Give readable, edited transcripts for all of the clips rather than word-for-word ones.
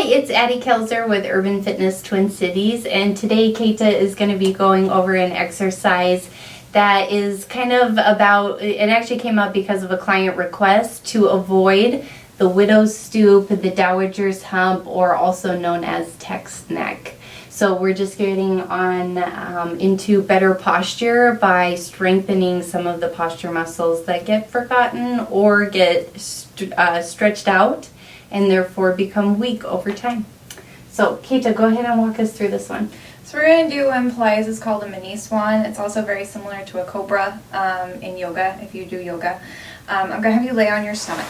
it's Addie Kelzer with Urban Fitness Twin Cities, and today Keita is going to be going over an exercise that is kind of about, it actually came up because of a client request to avoid the widow's stoop, the dowager's hump, or also known as text neck. So we're just getting on into better posture by strengthening some of the posture muscles that get forgotten or get stretched out and therefore become weak over time. So Keita, go ahead and walk us through this one. So we're going to do in Pilates, it's called a mini swan. It's also very similar to a Cobra in yoga, if you do yoga. I'm going to have you lay on your stomach.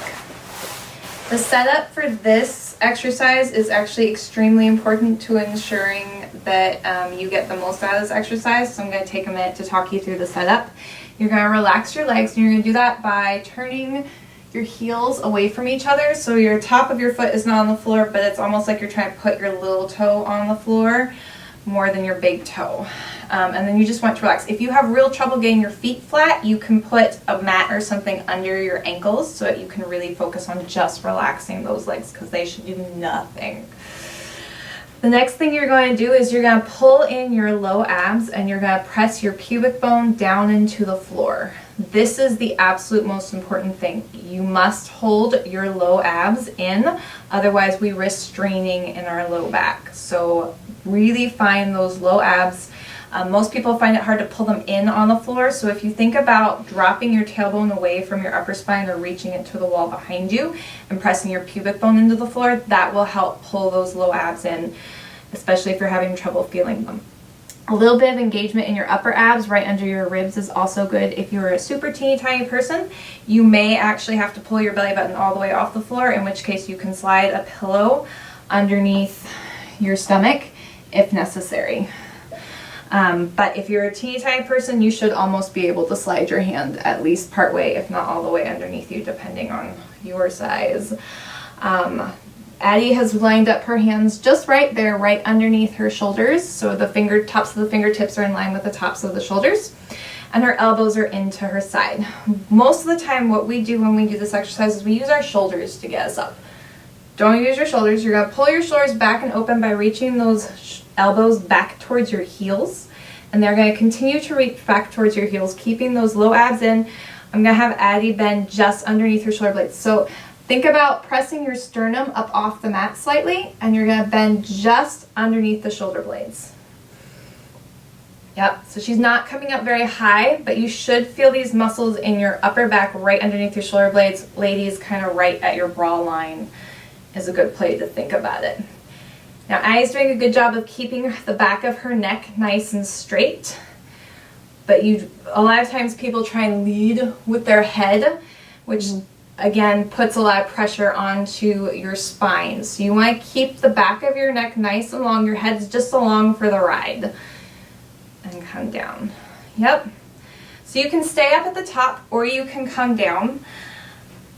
The setup for this exercise is actually extremely important to ensuring that you get the most out of this exercise. So I'm going to take a minute to talk you through the setup. You're going to relax your legs, and you're going to do that by turning your heels away from each other. So your top of your foot is not on the floor, but it's almost like you're trying to put your little toe on the floor more than your big toe. And then you just want to relax. If you have real trouble getting your feet flat, you can put a mat or something under your ankles so that you can really focus on just relaxing those legs because they should do nothing. The next thing you're going to do is you're going to pull in your low abs and you're going to press your pubic bone down into the floor. This is the absolute most important thing. You must hold your low abs in, otherwise we risk straining in our low back. So really find those low abs. Most people find it hard to pull them in on the floor, so if you think about dropping your tailbone away from your upper spine or reaching it to the wall behind you and pressing your pubic bone into the floor, that will help pull those low abs in, especially if you're having trouble feeling them. A little bit of engagement in your upper abs right under your ribs is also good. If you're a super teeny tiny person, you may actually have to pull your belly button all the way off the floor, in which case you can slide a pillow underneath your stomach if necessary. But if you're a teeny tiny person, you should almost be able to slide your hand at least part way, if not all the way underneath you, depending on your size. Addie has lined up her hands just right there, right underneath her shoulders, so the tops of the fingertips are in line with the tops of the shoulders, and her elbows are into her side. Most of the time what we do when we do this exercise is we use our shoulders to get us up. Don't use your shoulders. You're going to pull your shoulders back and open by reaching those elbows back towards your heels, and they're going to continue to reach back towards your heels, keeping those low abs in. I'm going to have Addie bend just underneath her shoulder blades. So think about pressing your sternum up off the mat slightly, and you're going to bend just underneath the shoulder blades. Yep, so she's not coming up very high, but you should feel these muscles in your upper back right underneath your shoulder blades. Ladies, kind of right at your bra line is a good place to think about it. Now Addie's doing a good job of keeping the back of her neck nice and straight, but a lot of times people try and lead with their head, which again puts a lot of pressure onto your spine. So you want to keep the back of your neck nice and long, your head's just along for the ride, and come down. Yep. So you can stay up at the top or you can come down.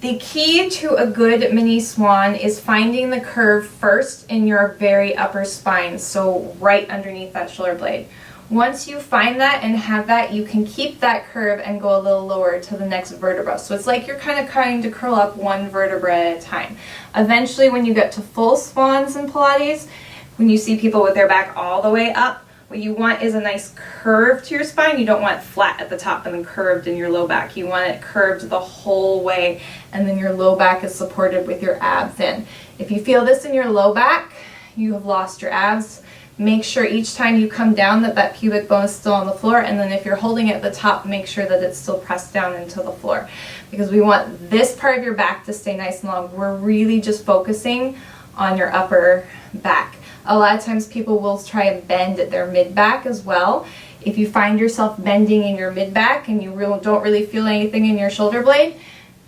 The key to a good mini swan is finding the curve first in your very upper spine, so right underneath that shoulder blade. Once you find that and have that, you can keep that curve and go a little lower to the next vertebra. So it's like you're kind of trying to curl up one vertebra at a time. Eventually, when you get to full swans in Pilates, when you see people with their back all the way up, what you want is a nice curve to your spine. You don't want it flat at the top and then curved in your low back. You want it curved the whole way, and then your low back is supported with your abs in. If you feel this in your low back, you have lost your abs. Make sure each time you come down that pubic bone is still on the floor, and then if you're holding it at the top, make sure that it's still pressed down into the floor, because we want this part of your back to stay nice and long. We're really just focusing on your upper back. A lot of times people will try and bend at their mid-back as well. If you find yourself bending in your mid-back and you don't really feel anything in your shoulder blade,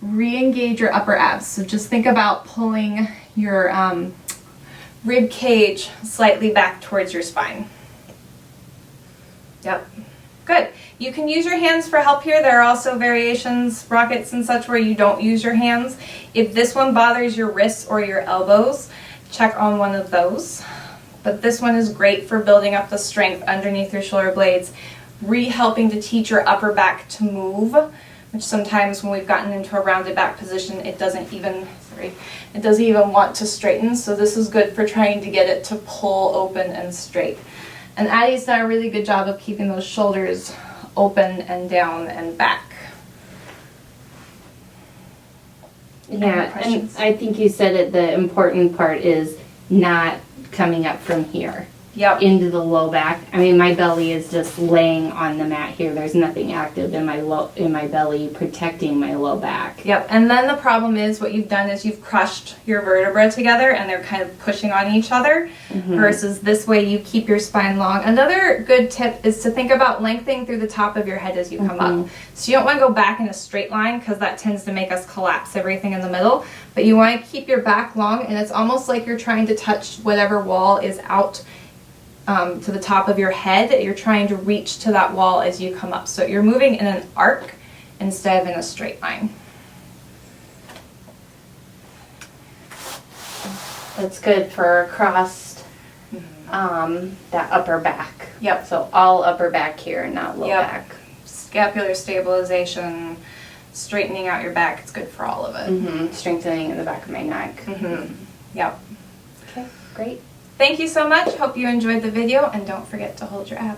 re-engage your upper abs. So just think about pulling your rib cage slightly back towards your spine. Yep. Good. You can use your hands for help here. There are also variations, rockets and such, where you don't use your hands. If this one bothers your wrists or your elbows, check on one of those. But this one is great for building up the strength underneath your shoulder blades, helping to teach your upper back to move, which sometimes when we've gotten into a rounded back position, it doesn't even Sorry. It doesn't even want to straighten, so this is good for trying to get it to pull open and straight. And Addie's done a really good job of keeping those shoulders open and down and back. Yeah, and I think you said it, the important part is not coming up from here. Yep. Into the low back. I mean, my belly is just laying on the mat here. There's nothing active in my belly protecting my low back. Yep. And then the problem is what you've done is you've crushed your vertebra together and they're kind of pushing on each other versus this way you keep your spine long. Another good tip is to think about lengthening through the top of your head as you come up. So you don't want to go back in a straight line because that tends to make us collapse everything in the middle. But you want to keep your back long, and it's almost like you're trying to touch whatever wall is out to the top of your head. You're trying to reach to that wall as you come up. So you're moving in an arc instead of in a straight line. That's good for across that upper back. Yep. So all upper back here, not low back. Scapular stabilization, straightening out your back. It's good for all of it. Strengthening in the back of my neck. Yep. Okay, great. Thank you so much. Hope you enjoyed the video, and don't forget to hold your abs.